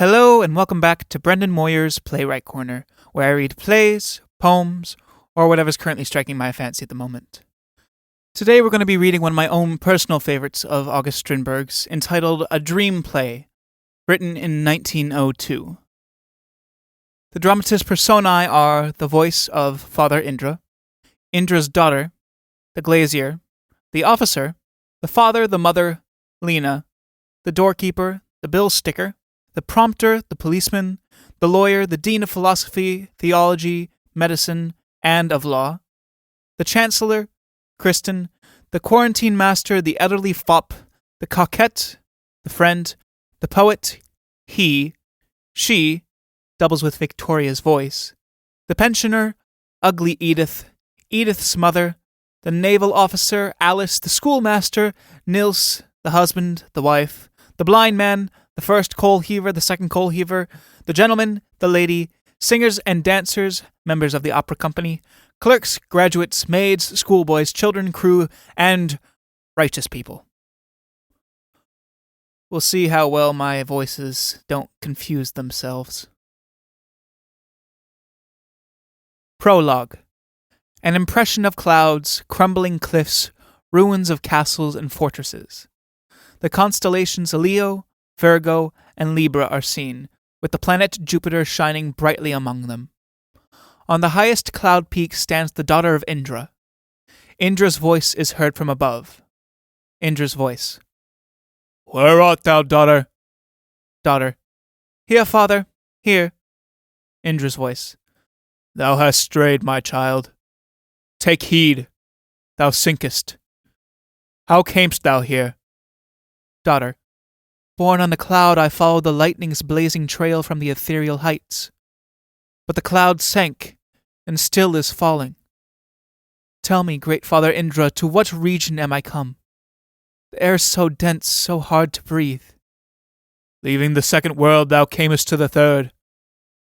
Hello and welcome back to Brendan Moyer's Playwright Corner, where I read plays, poems, or whatever's currently striking my fancy at the moment. Today we're going to be reading one of my own personal favorites of August Strindberg's, entitled A Dream Play, written in 1902. The dramatis personae are the voice of Father Indra, Indra's daughter, the glazier, the officer, the father, the mother, Lena, the doorkeeper, the bill sticker, the prompter, the policeman, the lawyer, the dean of philosophy, theology, medicine, and of law, the chancellor, Kristen, the quarantine master, the elderly fop, the coquette, the friend, the poet, he, she, doubles with Victoria's voice, the pensioner, ugly Edith, Edith's mother, the naval officer, Alice, the schoolmaster, Nils, the husband, the wife, the blind man, the first coal heaver, the second coal heaver, the gentleman, the lady, singers and dancers, members of the opera company, clerks, graduates, maids, schoolboys, children, crew, and righteous people. We'll see how well my voices don't confuse themselves. Prologue. An impression of clouds, crumbling cliffs, ruins of castles and fortresses. The constellations Leo, Virgo, and Libra are seen, with the planet Jupiter shining brightly among them. On the highest cloud peak stands the daughter of Indra. Indra's voice is heard from above. Indra's voice. Where art thou, daughter? Daughter. Here, father, here. Indra's voice. Thou hast strayed, my child. Take heed, thou sinkest. How camest thou here? Daughter. Born on the cloud, I followed the lightning's blazing trail from the ethereal heights. But the cloud sank, and still is falling. Tell me, great Father Indra, to what region am I come? The air is so dense, so hard to breathe. Leaving the second world, thou camest to the third.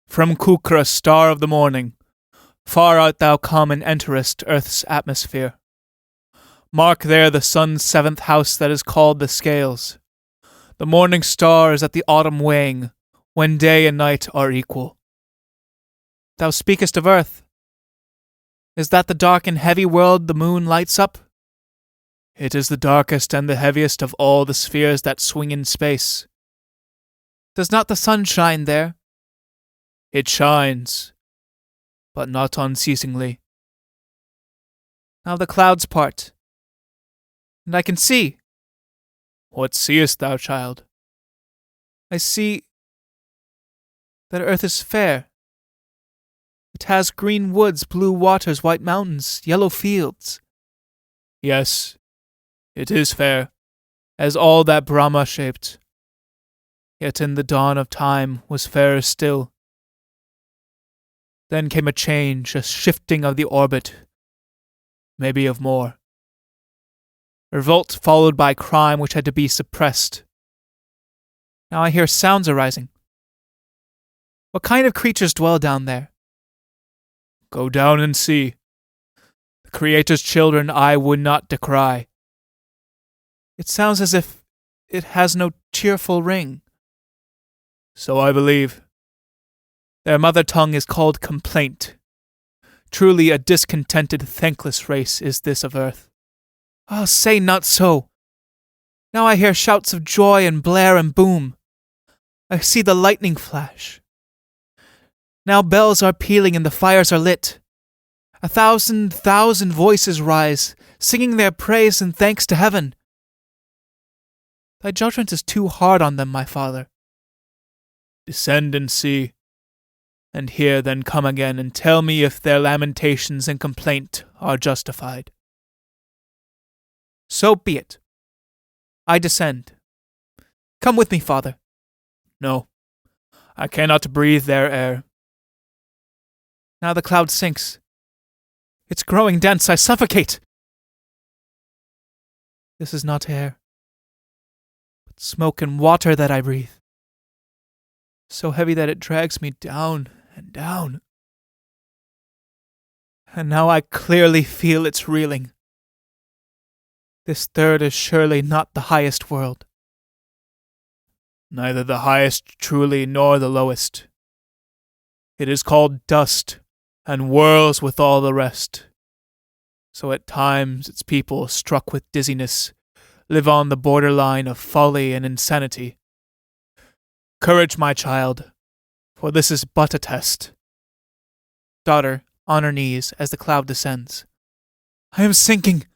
From Kukra, star of the morning, far art thou come and enterest earth's atmosphere. Mark there the sun's seventh house that is called the scales. The morning star is at the autumn weighing, when day and night are equal. Thou speakest of earth. Is that the dark and heavy world the moon lights up? It is the darkest and the heaviest of all the spheres that swing in space. Does not the sun shine there? It shines, but not unceasingly. Now the clouds part, and I can see. What seest thou, child? I see that earth is fair. It has green woods, blue waters, white mountains, yellow fields. Yes, it is fair, as all that Brahma shaped. Yet in the dawn of time was fairer still. Then came a change, a shifting of the orbit, maybe of more. Revolt followed by crime which had to be suppressed. Now I hear sounds arising. What kind of creatures dwell down there? Go down and see. The Creator's children I would not decry. It sounds as if it has no cheerful ring. So I believe. Their mother tongue is called complaint. Truly a discontented, thankless race is this of earth. Oh, say not so. Now I hear shouts of joy and blare and boom. I see the lightning flash. Now bells are pealing and the fires are lit. 1,000 voices rise, singing their praise and thanks to heaven. Thy judgment is too hard on them, my father. Descend and see, and here then come again and tell me if their lamentations and complaint are justified. So be it. I descend. Come with me, father. No, I cannot breathe their air. Now the cloud sinks. It's growing dense, I suffocate. This is not air, but smoke and water that I breathe. So heavy that it drags me down and down. And now I clearly feel its reeling. This third is surely not the highest world. neither the highest truly nor the lowest. It is called dust, and whirls with all the rest. So at times its people, struck with dizziness, live on the borderline of folly and insanity. Courage, my child, for this is but a test. Daughter, on her knees as the cloud descends. I am sinking.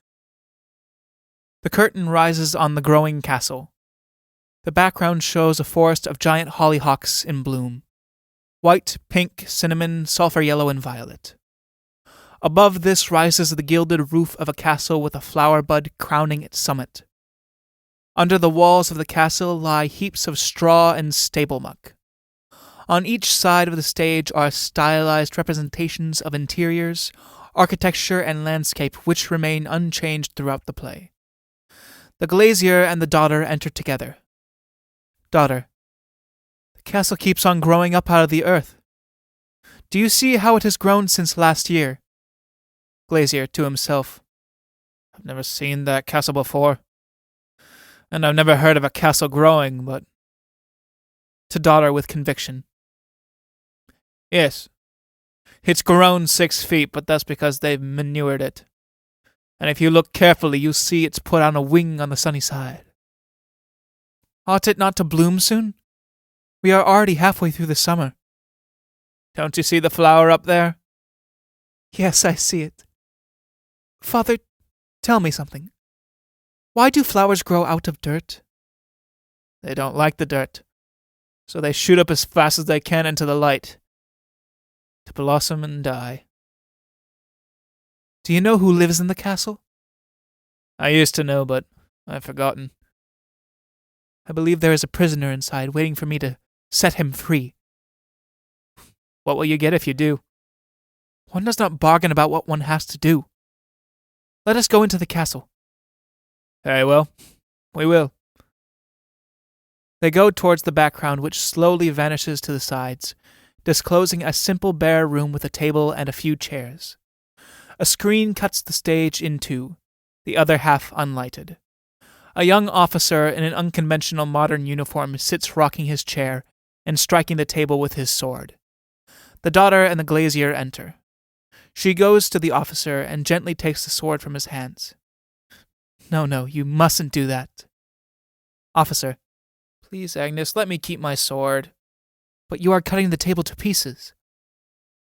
The curtain rises on the growing castle. The background shows a forest of giant hollyhocks in bloom. White, pink, cinnamon, sulphur yellow, and violet. Above this rises the gilded roof of a castle with a flower bud crowning its summit. Under the walls of the castle lie heaps of straw and stable muck. On each side of the stage are stylized representations of interiors, architecture, and landscape which remain unchanged throughout the play. The glazier and the daughter enter together. Daughter, the castle keeps on growing up out of the earth. Do you see how it has grown since last year? Glazier to himself. I've never seen that castle before. And I've never heard of a castle growing, but... To daughter with conviction. Yes. It's grown 6 feet, but that's because they've manured it. And if you look carefully, you'll see it's put on a wing on the sunny side. Ought it not to bloom soon? We are already halfway through the summer. Don't you see the flower up there? Yes, I see it. Father, tell me something. Why do flowers grow out of dirt? They don't like the dirt, so they shoot up as fast as they can into the light, to blossom and die. Do you know who lives in the castle? I used to know, but I've forgotten. I believe there is a prisoner inside waiting for me to set him free. What will you get if you do? One does not bargain about what one has to do. Let us go into the castle. Very well, we will. They go towards the background, which slowly vanishes to the sides, disclosing a simple bare room with a table and a few chairs. A screen cuts the stage in two, the other half unlighted. A young officer in an unconventional modern uniform sits rocking his chair and striking the table with his sword. The daughter and the glazier enter. She goes to the officer and gently takes the sword from his hands. No, you mustn't do that. Officer, please, Agnes, let me keep my sword. But you are cutting the table to pieces.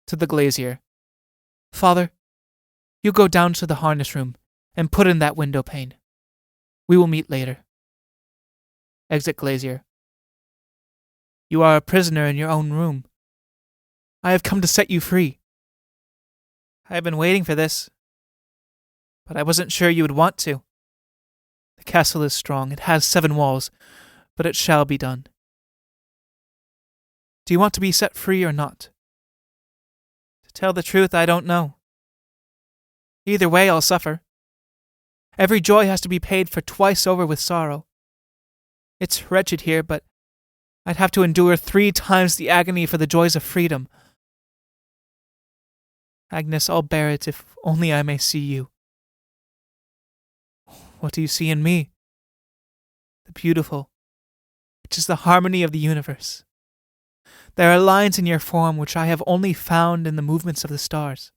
To the glazier. Father, you go down to the harness room and put in that window pane. We will meet later. Exit glazier. You are a prisoner in your own room. I have come to set you free. I have been waiting for this, but I wasn't sure you would want to. The castle is strong. It has 7 walls, but it shall be done. Do you want to be set free or not? To tell the truth, I don't know. Either way, I'll suffer. Every joy has to be paid for twice over with sorrow. It's wretched here, but I'd have to endure 3 times the agony for the joys of freedom. Agnes, I'll bear it if only I may see you. What do you see in me? The beautiful, which is the harmony of the universe. There are lines in your form which I have only found in the movements of the stars,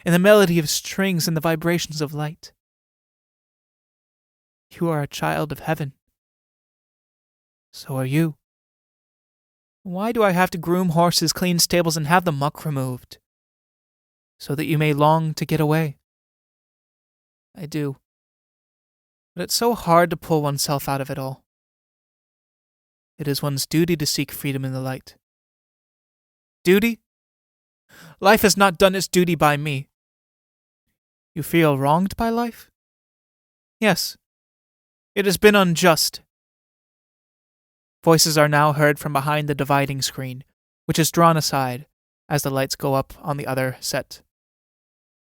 in the melody of strings and the vibrations of light. You are a child of heaven. So are you. Why do I have to groom horses, clean stables, and have the muck removed? So that you may long to get away. I do. But it's so hard to pull oneself out of it all. It is one's duty to seek freedom in the light. Duty? Life has not done its duty by me. You feel wronged by life? Yes. It has been unjust. Voices are now heard from behind the dividing screen, which is drawn aside as the lights go up on the other set.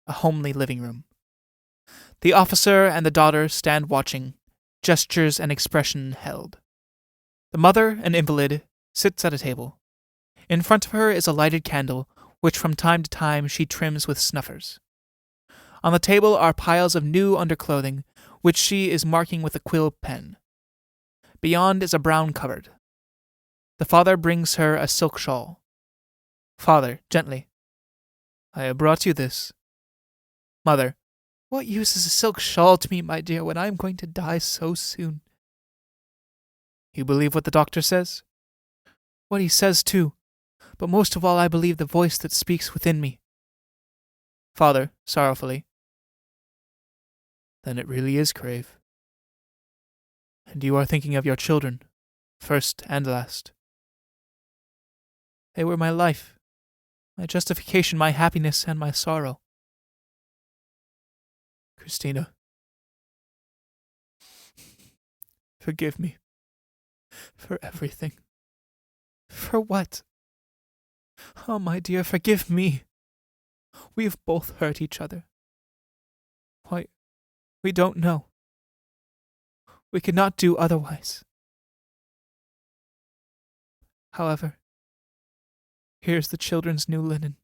A homely living room. The officer and the daughter stand watching, gestures and expression held. The mother, an invalid, sits at a table. In front of her is a lighted candle, which from time to time she trims with snuffers. On the table are piles of new underclothing, which she is marking with a quill pen. Beyond is a brown cupboard. The father brings her a silk shawl. Father, gently. I have brought you this. Mother, what use is a silk shawl to me, my dear, when I am going to die so soon? You believe what the doctor says? What he says, too. But most of all, I believe the voice that speaks within me. Father, sorrowfully. Then it really is Crave. And you are thinking of your children, first and last. They were my life, my justification, my happiness, and my sorrow. Christina, forgive me. For everything. For what? Oh, my dear, forgive me. We have both hurt each other. Why, we don't know. We could not do otherwise. However, here's the children's new linen.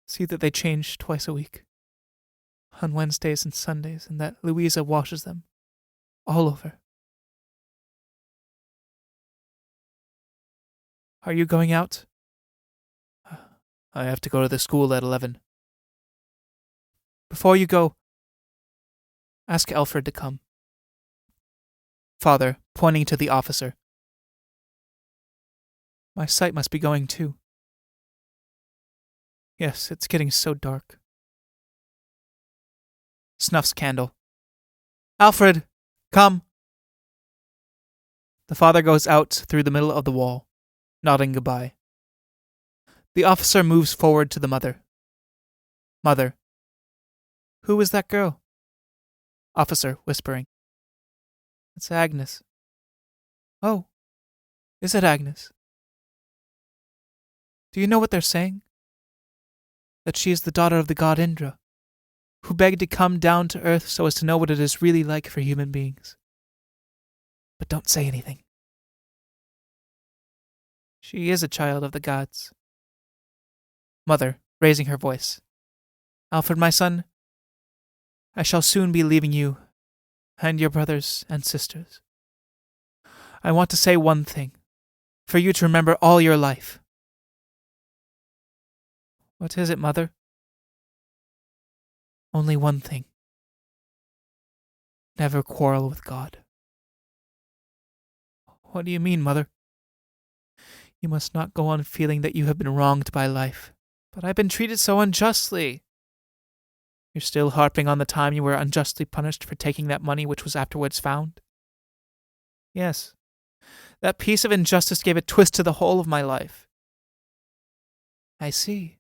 See that they change twice a week, on Wednesdays and Sundays, and that Louisa washes them all over. Are you going out? I have to go to the school at 11. Before you go, ask Alfred to come. Father, pointing to the officer. My sight must be going too. Yes, it's getting so dark. Snuffs candle. Alfred, come. The father goes out through the middle of the wall, nodding goodbye. The officer moves forward to the mother. Mother. Who is that girl? Officer, whispering. It's Agnes. Oh, is it Agnes? Do you know what they're saying? That she is the daughter of the god Indra, who begged to come down to earth so as to know what it is really like for human beings. But don't say anything. She is a child of the gods. Mother, raising her voice. Alfred, my son, I shall soon be leaving you, and your brothers and sisters. I want to say one thing, for you to remember all your life. What is it, Mother? Only one thing. Never quarrel with God. What do you mean, Mother? You must not go on feeling that you have been wronged by life. But I've been treated so unjustly. You're still harping on the time you were unjustly punished for taking that money which was afterwards found? Yes. That piece of injustice gave a twist to the whole of my life. I see.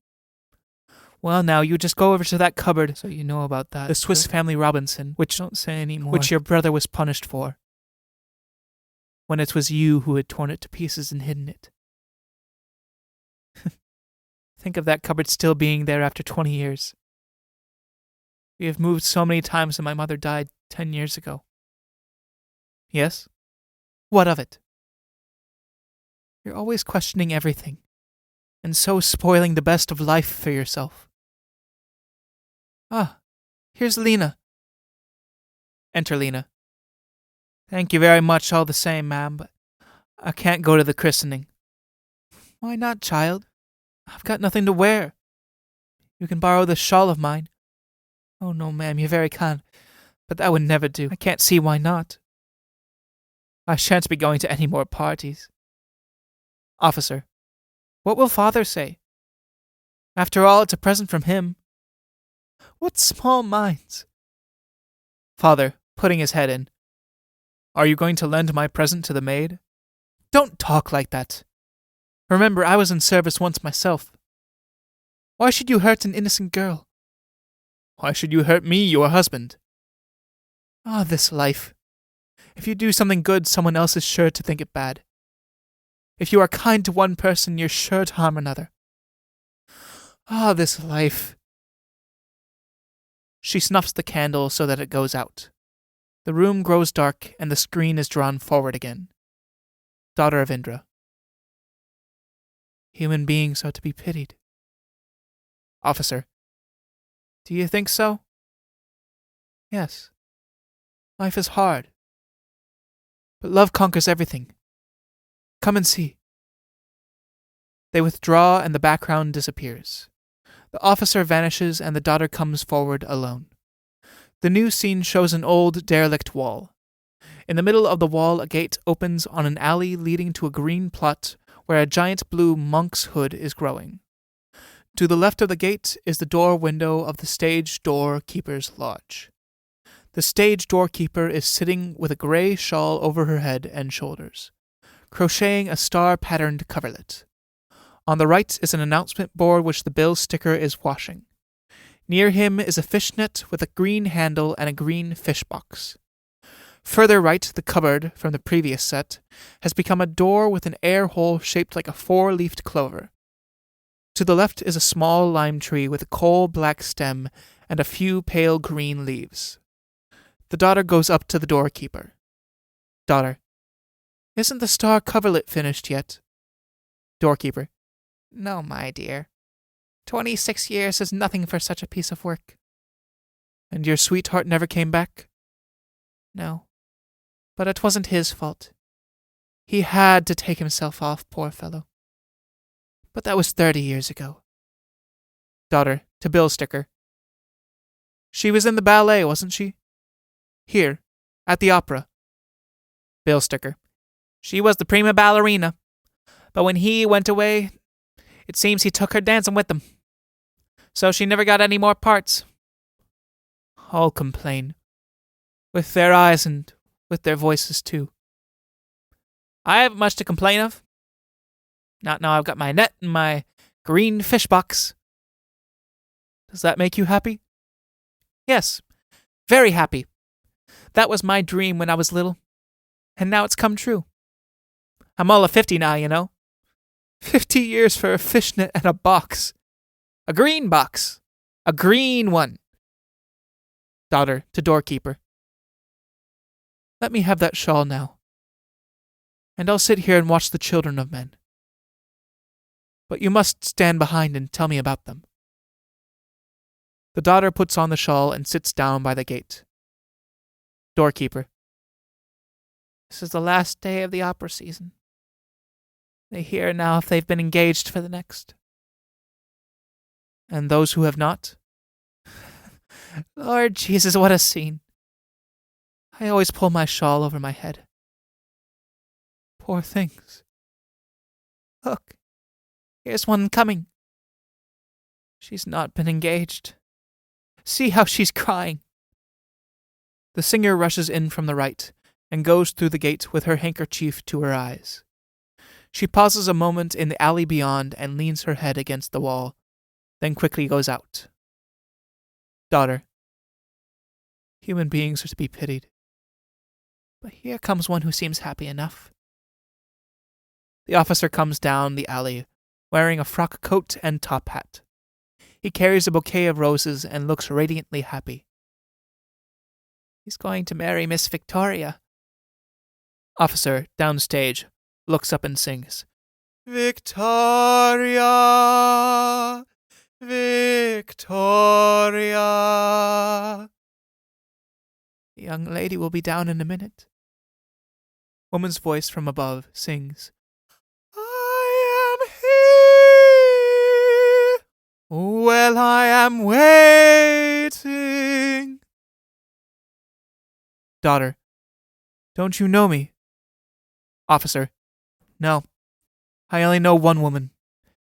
Well, now, you just go over to that cupboard so you know about that. The Swiss Family Robinson, which don't say any more. Which your brother was punished for. When it was you who had torn it to pieces and hidden it. Think of that cupboard still being there after 20 years. We have moved so many times and my mother died 10 years ago. Yes? What of it? You're always questioning everything, and so spoiling the best of life for yourself. Ah, here's Lena. Enter Lena. Thank you very much all the same, ma'am, but I can't go to the christening. Why not, child? I've got nothing to wear. You can borrow this shawl of mine. Oh, no, ma'am, you're very kind, but that would never do. I can't see why not. I shan't be going to any more parties. Officer, what will father say? After all, it's a present from him. What small minds. Father, putting his head in. Are you going to lend my present to the maid? Don't talk like that. Remember, I was in service once myself. Why should you hurt an innocent girl? Why should you hurt me, your husband? Ah, this life. If you do something good, someone else is sure to think it bad. If you are kind to one person, you're sure to harm another. Ah, this life. She snuffs the candle so that it goes out. The room grows dark, and the screen is drawn forward again. Daughter of Indra. Human beings are to be pitied. Officer. Do you think so? Yes. Life is hard. But love conquers everything. Come and see. They withdraw and the background disappears. The officer vanishes and the daughter comes forward alone. The new scene shows an old, derelict wall. In the middle of the wall, a gate opens on an alley leading to a green plot where a giant blue monk's hood is growing. To the left of the gate is the door window of the stage doorkeeper's lodge. The stage doorkeeper is sitting with a grey shawl over her head and shoulders, crocheting a star-patterned coverlet. On the right is an announcement board which the bill sticker is washing. Near him is a fishnet with a green handle and a green fish box. Further right, the cupboard from the previous set has become a door with an air hole shaped like a four-leafed clover. To the left is a small lime tree with a coal-black stem and a few pale green leaves. The daughter goes up to the doorkeeper. Daughter, isn't the star coverlet finished yet? Doorkeeper, no, my dear. 26 years is nothing for such a piece of work. And your sweetheart never came back? No, but it wasn't his fault. He had to take himself off, poor fellow. But that was 30 years ago. Daughter, to bill sticker. She was in the ballet, wasn't she? Here, at the opera. Bill sticker. She was the prima ballerina. But when he went away, it seems he took her dancing with him. So she never got any more parts. All complain. With their eyes and with their voices too. I haven't much to complain of. Not now I've got my net and my green fish box. Does that make you happy? Yes, very happy. That was my dream when I was little, and now it's come true. I'm all of 50 now, you know. 50 years for a fishnet and a box. A green box. A green one. Daughter to doorkeeper. Let me have that shawl now, and I'll sit here and watch the children of men. But you must stand behind and tell me about them. The daughter puts on the shawl and sits down by the gate. Doorkeeper. This is the last day of the opera season. They hear now if they've been engaged for the next. And those who have not? Lord Jesus, what a scene. I always pull my shawl over my head. Poor things. Look, here's one coming. She's not been engaged. See how she's crying. The singer rushes in from the right and goes through the gate with her handkerchief to her eyes. She pauses a moment in the alley beyond and leans her head against the wall, then quickly goes out. Daughter. Human beings are to be pitied. But here comes one who seems happy enough. The officer comes down the alley, wearing a frock coat and top hat. He carries a bouquet of roses and looks radiantly happy. He's going to marry Miss Victoria. Officer, downstage, looks up and sings, Victoria, Victoria. The young lady will be down in a minute. Woman's voice from above sings, I am here. Well, I am waiting. Daughter, don't you know me? Officer, no. I only know one woman,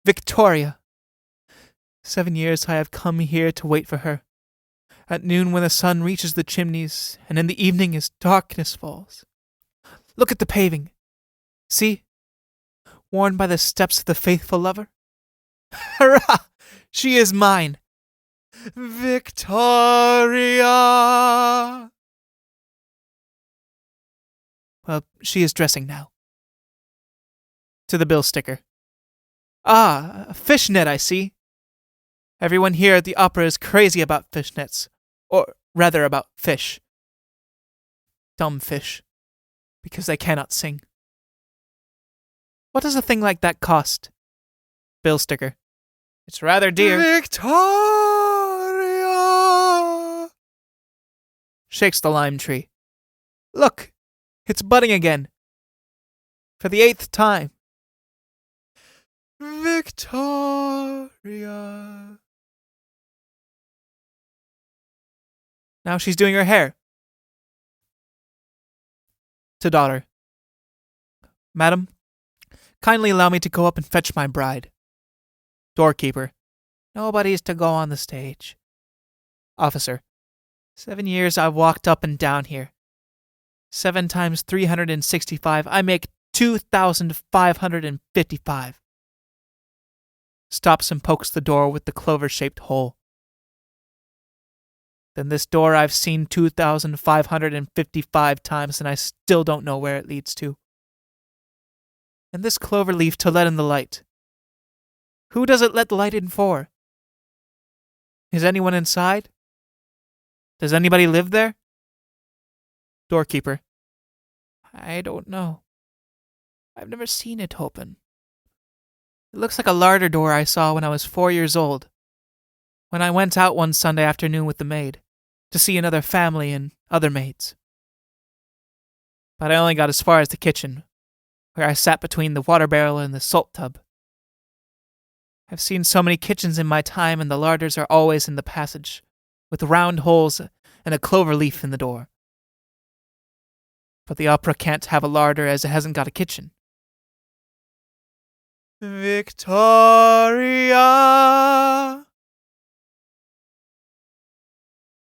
Victoria. 7 years I have come here to wait for her. At noon when the sun reaches the chimneys, and in the evening as darkness falls. Look at the paving. See? Worn by the steps of the faithful lover. Hurrah! She is mine. Victoria! Well, she is dressing now. To the bill sticker. Ah, a fishnet, I see. Everyone here at the opera is crazy about fishnets. Or rather about fish. Dumb fish. Because they cannot sing. What does a thing like that cost? Bill sticker. It's rather dear. Victoria! Shakes the lime tree. Look! It's budding again. For the 8th time. Victoria. Now she's doing her hair. To daughter. Madam, kindly allow me to go up and fetch my bride. Doorkeeper. Nobody's to go on the stage. Officer. 7 years I've walked up and down here. 7 times 365, I make 2,555. Stops and pokes the door with the clover-shaped hole. Then this door I've seen 2,555 times, and I still don't know where it leads to. And this clover leaf to let in the light. Who does it let the light in for? Is anyone inside? Does anybody live there? Doorkeeper. I don't know. I've never seen it open. It looks like a larder door I saw when I was 4 years old, when I went out one Sunday afternoon with the maid, to see another family and other maids. But I only got as far as the kitchen, where I sat between the water barrel and the salt tub. I've seen so many kitchens in my time, and the larders are always in the passage, with round holes and a clover leaf in the door. But the opera can't have a larder as it hasn't got a kitchen. Victoria.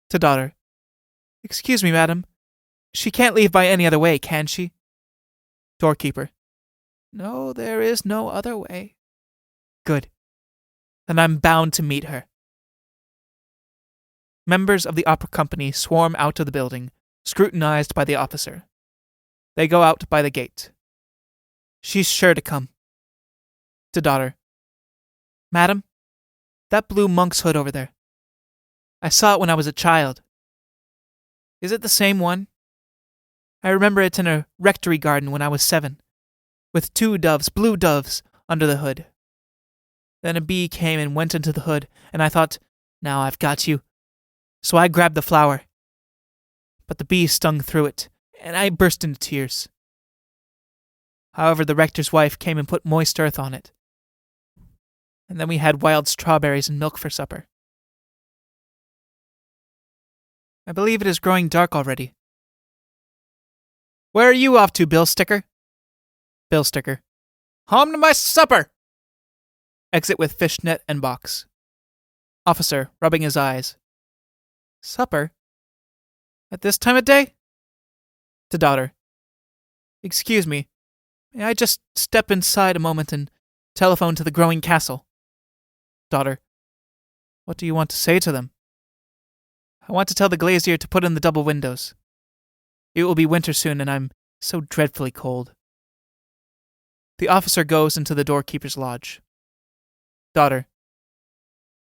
To daughter. Excuse me, madam. She can't leave by any other way, can she? Doorkeeper. No, there is no other way. Good. Then I'm bound to meet her. Members of the opera company swarm out of the building, scrutinized by the officer. They go out by the gate. She's sure to come. To daughter. Madam, that blue monk's hood over there. I saw it when I was a child. Is it the same one? I remember it in a rectory garden when I was 7, with 2 doves, blue doves, under the hood. Then a bee came and went into the hood, and I thought, now I've got you. So I grabbed the flower. But the bee stung through it, and I burst into tears. However, the rector's wife came and put moist earth on it. And then we had wild strawberries and milk for supper. I believe it is growing dark already. Where are you off to, Bill Sticker? Bill Sticker. Home to my supper! Exit with fishnet and box. Officer, rubbing his eyes. Supper? At this time of day? To daughter. Excuse me. May I just step inside a moment and telephone to the growing castle? Daughter. What do you want to say to them? I want to tell the glazier to put in the double windows. It will be winter soon, and I'm so dreadfully cold. The officer goes into the doorkeeper's lodge. Daughter.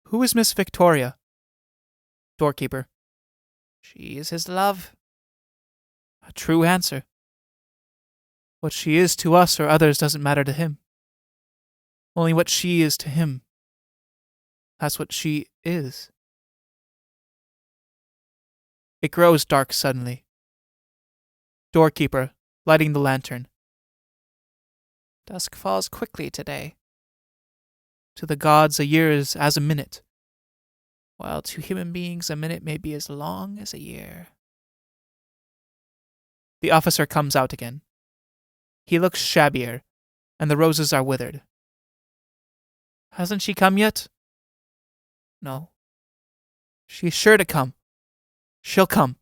Who is Miss Victoria? Doorkeeper. She is his love. A true answer. What she is to us or others doesn't matter to him. Only what she is to him. That's what she is. It grows dark suddenly. Doorkeeper, lighting the lantern. Dusk falls quickly today. To the gods a year is as a minute, while to human beings a minute may be as long as a year. The officer comes out again. He looks shabbier, and the roses are withered. Hasn't she come yet? No. She's sure to come. She'll come.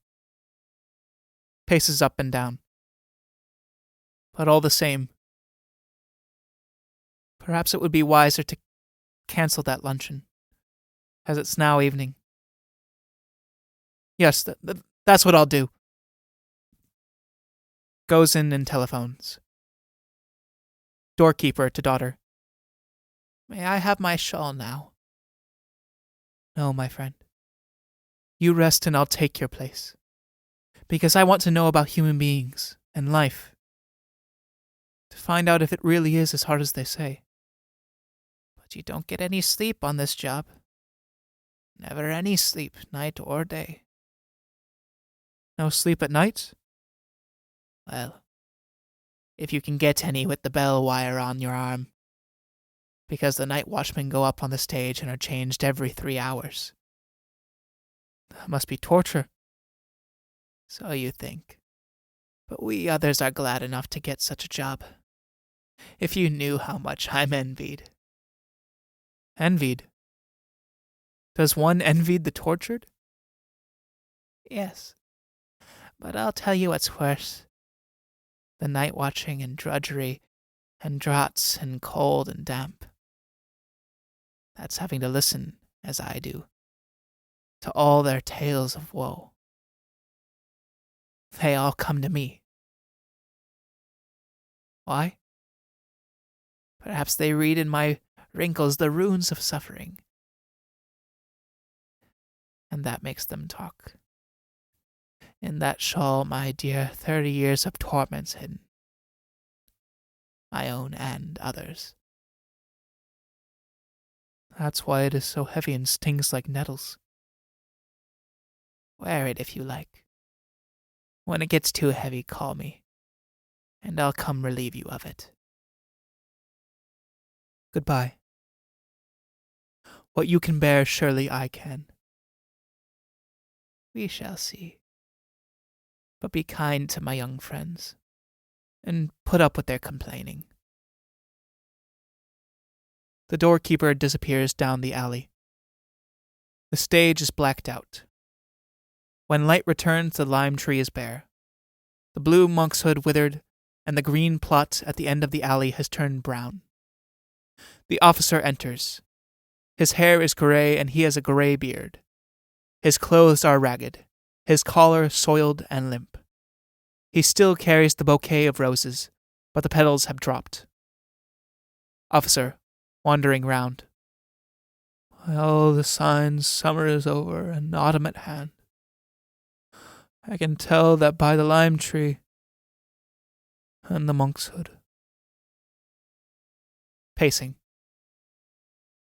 Paces up and down. But all the same, perhaps it would be wiser to cancel that luncheon, as it's now evening. Yes, that's what I'll do. Goes in and telephones. Doorkeeper to daughter. May I have my shawl now? No, my friend. You rest and I'll take your place. Because I want to know about human beings and life. To find out if it really is as hard as they say. But you don't get any sleep on this job. Never any sleep, night or day. No sleep at night? Well, if you can get any with the bell wire on your arm, because the night watchmen go up on the stage and are changed every 3 hours. That must be torture. So you think. But we others are glad enough to get such a job. If you knew how much I'm envied. Envied? Does one envy the tortured? Yes. But I'll tell you what's worse. The night watching and drudgery and draughts and cold and damp. That's having to listen, as I do, to all their tales of woe. They all come to me. Why? Perhaps they read in my wrinkles the runes of suffering. And that makes them talk. In that shawl, my dear, 30 years of torments hidden. My own and others. That's why it is so heavy and stings like nettles. Wear it if you like. When it gets too heavy, call me, and I'll come relieve you of it. Goodbye. What you can bear, surely I can. We shall see. But be kind to my young friends, and put up with their complaining. The doorkeeper disappears down the alley. The stage is blacked out. When light returns, the lime tree is bare. The blue monkshood withered, and the green plot at the end of the alley has turned brown. The officer enters. His hair is grey, and he has a grey beard. His clothes are ragged, his collar soiled and limp. He still carries the bouquet of roses, but the petals have dropped. Officer, wandering round. By all the signs, summer is over and autumn at hand. I can tell that by the lime tree and the monkshood. Pacing.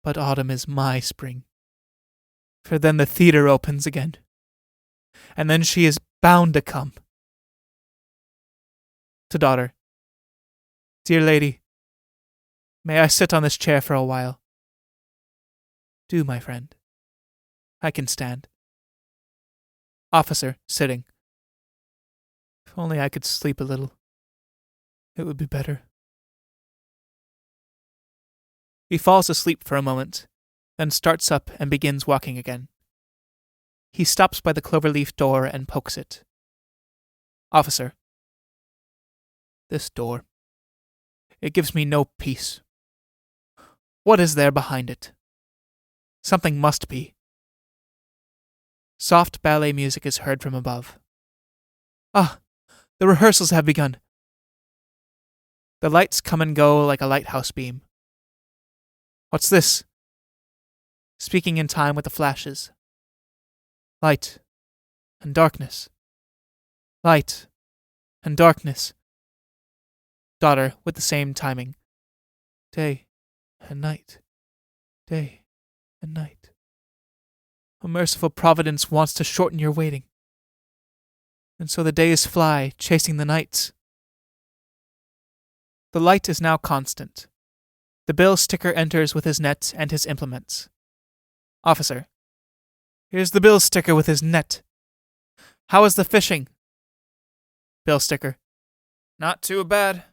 But autumn is my spring. For then the theater opens again. And then she is bound to come. To daughter. Dear lady, may I sit on this chair for a while? Do, my friend. I can stand. Officer, sitting. If only I could sleep a little. It would be better. He falls asleep for a moment, then starts up and begins walking again. He stops by the cloverleaf door and pokes it. Officer. This door. It gives me no peace. What is there behind it? Something must be. Soft ballet music is heard from above. Ah, the rehearsals have begun. The lights come and go like a lighthouse beam. What's this? Speaking in time with the flashes. Light and darkness. Light and darkness. Daughter, with the same timing. Day and night. Day and night. A merciful providence wants to shorten your waiting. And so the days fly, chasing the nights. The light is now constant. The bill sticker enters with his net and his implements. Officer. Here's the bill sticker with his net. How is the fishing? Bill sticker. Not too bad.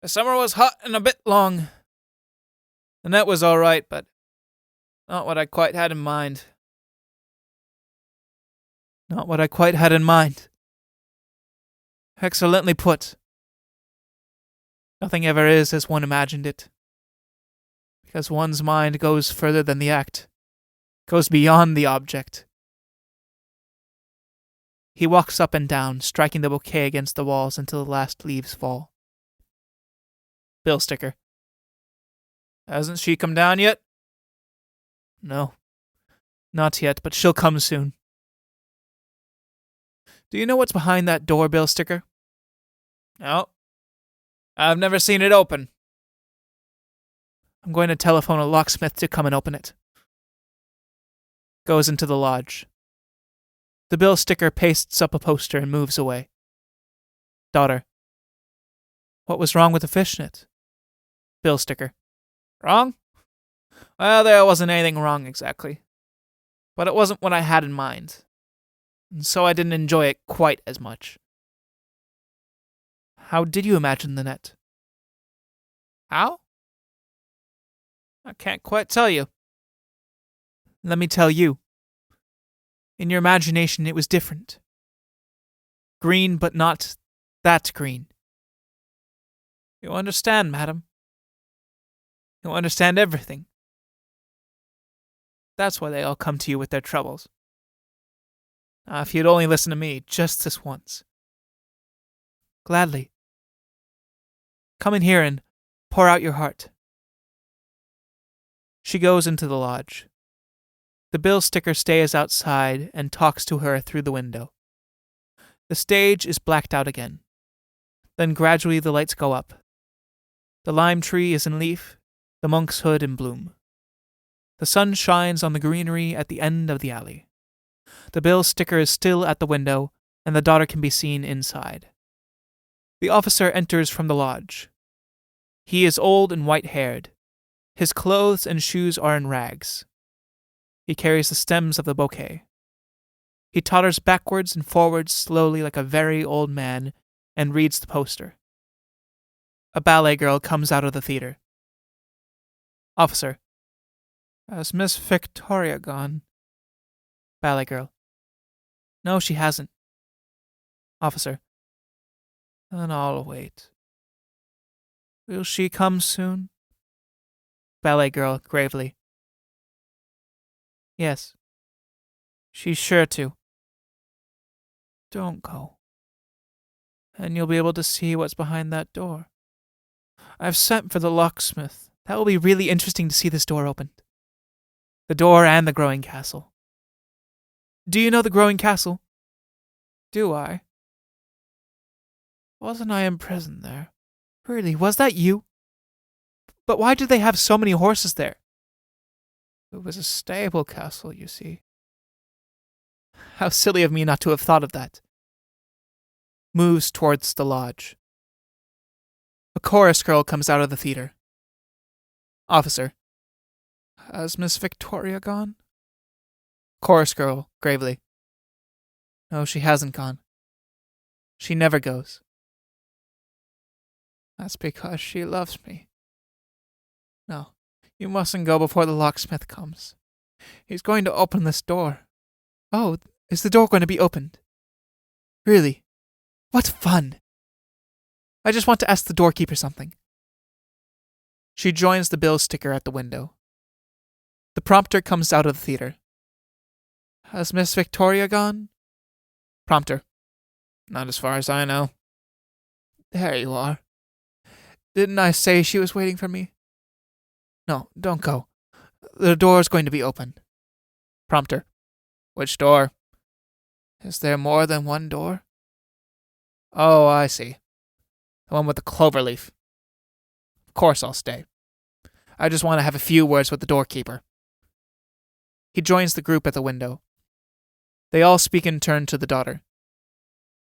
The summer was hot and a bit long. The net was all right, but not what I quite had in mind. Not what I quite had in mind. Excellently put. Nothing ever is as one imagined it. Because one's mind goes further than the act, goes beyond the object. He walks up and down, striking the bouquet against the walls until the last leaves fall. Bill sticker. Hasn't she come down yet? No, not yet, but she'll come soon. Do you know what's behind that door, bill sticker? No. I've never seen it open. I'm going to telephone a locksmith to come and open it. Goes into the lodge. The bill sticker pastes up a poster and moves away. Daughter. What was wrong with the fishnet? Bill sticker. Wrong? Well, there wasn't anything wrong exactly. But it wasn't what I had in mind. And so I didn't enjoy it quite as much. How did you imagine the net? How? I can't quite tell you. Let me tell you. In your imagination, it was different. Green, but not that green. You understand, madam. You understand everything. That's why they all come to you with their troubles. Now, if you'd only listen to me just this once. Gladly. Come in here and pour out your heart. She goes into the lodge. The bill sticker stays outside and talks to her through the window. The stage is blacked out again. Then gradually the lights go up. The lime tree is in leaf, the monk's hood in bloom. The sun shines on the greenery at the end of the alley. The bill sticker is still at the window, and the daughter can be seen inside. The officer enters from the lodge. He is old and white-haired. His clothes and shoes are in rags. He carries the stems of the bouquet. He totters backwards and forwards slowly like a very old man and reads the poster. A ballet girl comes out of the theater. Officer. Has Miss Victoria gone? Ballet girl. No, she hasn't. Officer. Then I'll wait. Will she come soon? Ballet girl, gravely. Yes. She's sure to. Don't go. And you'll be able to see what's behind that door. I've sent for the locksmith. That will be really interesting to see this door opened. The door and the growing castle. Do you know the growing castle? Do I? Wasn't I imprisoned there? Really, was that you? But why do they have so many horses there? It was a stable castle, you see. How silly of me not to have thought of that. Moves towards the lodge. A chorus girl comes out of the theater. Officer. Has Miss Victoria gone? Chorus girl, gravely. No, she hasn't gone. She never goes. That's because she loves me. No, you mustn't go before the locksmith comes. He's going to open this door. Oh, is the door going to be opened? Really? What fun! I just want to ask the doorkeeper something. She joins the bill sticker at the window. The prompter comes out of the theater. Has Miss Victoria gone? Prompter. Not as far as I know. There you are. Didn't I say she was waiting for me? No, don't go. The door is going to be opened. Prompter. Which door? Is there more than one door? Oh, I see. The one with the clover leaf. Of course I'll stay. I just want to have a few words with the doorkeeper. He joins the group at the window. They all speak in turn to the daughter.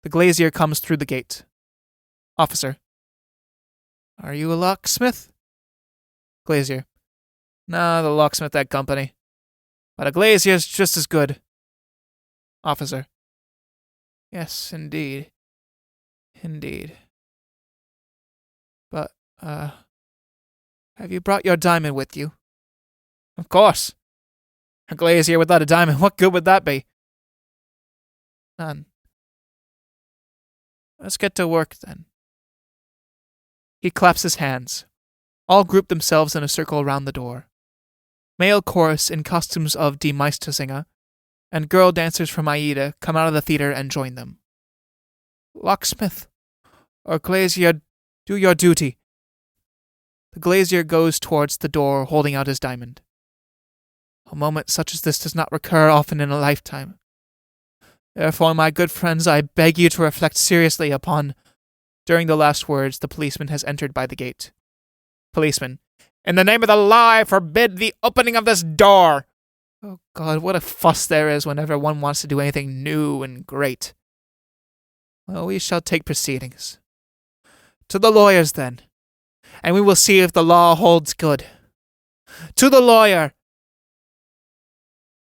The glazier comes through the gate. Officer. Are you a locksmith? Glazier. Nah, the locksmith at company. But a glazier's just as good. Officer. Yes, indeed. Indeed. But, have you brought your diamond with you? Of course. A glazier without a diamond, what good would that be? None. Let's get to work, then. He claps his hands. All group themselves in a circle around the door. Male chorus in costumes of Die Meistersinger and girl dancers from Aida come out of the theater and join them. Locksmith, or glazier, do your duty. The glazier goes towards the door holding out his diamond. A moment such as this does not recur often in a lifetime. Therefore, my good friends, I beg you to reflect seriously upon... During the last words, the policeman has entered by the gate. Policeman. In the name of the law, I forbid the opening of this door. Oh God, what a fuss there is whenever one wants to do anything new and great. Well, we shall take proceedings. To the lawyers, then, and we will see if the law holds good. To the lawyer,